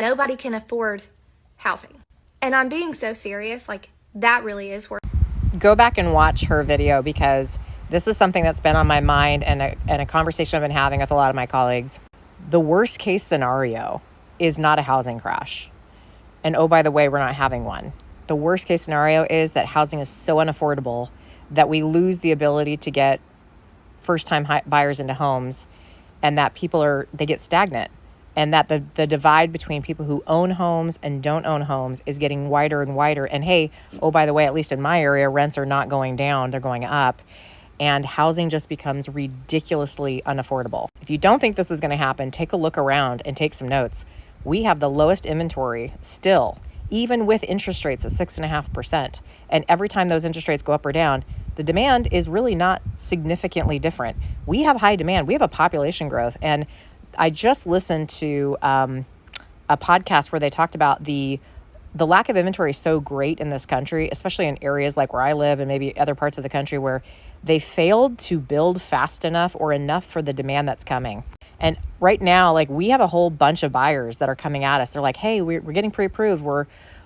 Nobody can afford housing. And I'm being so serious, like that really is where. Go back and watch her video, because this is something that's been on my mind and a conversation I've been having with a lot of my colleagues. The worst case scenario is not a housing crash. And oh, by the way, we're not having one. The worst case scenario is that housing is so unaffordable that we lose the ability to get first-time buyers into homes, and that they get stagnant, and that the divide between people who own homes and don't own homes is getting wider and wider. And hey, oh, by the way, at least in my area, rents are not going down, they're going up. And housing just becomes ridiculously unaffordable. If you don't think this is going to happen, take a look around and take some notes. We have the lowest inventory still, even with interest rates at 6.5%. And every time those interest rates go up or down, the demand is really not significantly different. We have high demand. We have a population growth. And I just listened to a podcast where they talked about the lack of inventory is so great in this country, especially in areas like where I live and maybe other parts of the country, where they failed to build fast enough or enough for the demand that's coming. And right now, like, we have a whole bunch of buyers that are coming at us. They're like, hey, we're getting pre-approved.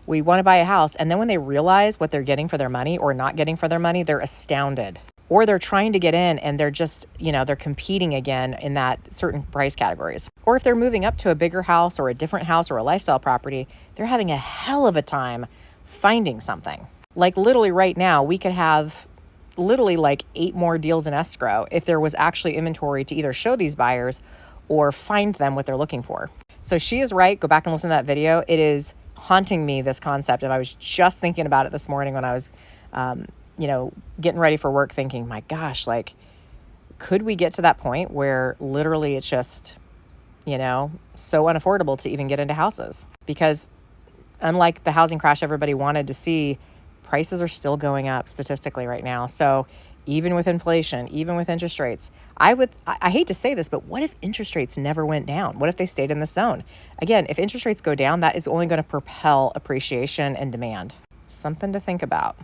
We want to buy a house. And then when they realize what they're getting for their money or not getting for their money, they're astounded. Or they're trying to get in and they're just, they're competing again in that certain price categories. Or if they're moving up to a bigger house or a different house or a lifestyle property, they're having a hell of a time finding something. Like, literally right now, we could have like 8 more deals in escrow if there was actually inventory to either show these buyers or find them what they're looking for. So she is right. Go back and listen to that video. It is haunting me, this concept. And I was just thinking about it this morning when I was, getting ready for work, thinking, my gosh, like, could we get to that point where literally it's just, so unaffordable to even get into houses? Because unlike the housing crash everybody wanted to see, prices are still going up statistically right now. So even with inflation, even with interest rates, I hate to say this, but what if interest rates never went down? What if they stayed in the zone? Again, if interest rates go down, that is only going to propel appreciation and demand. Something to think about.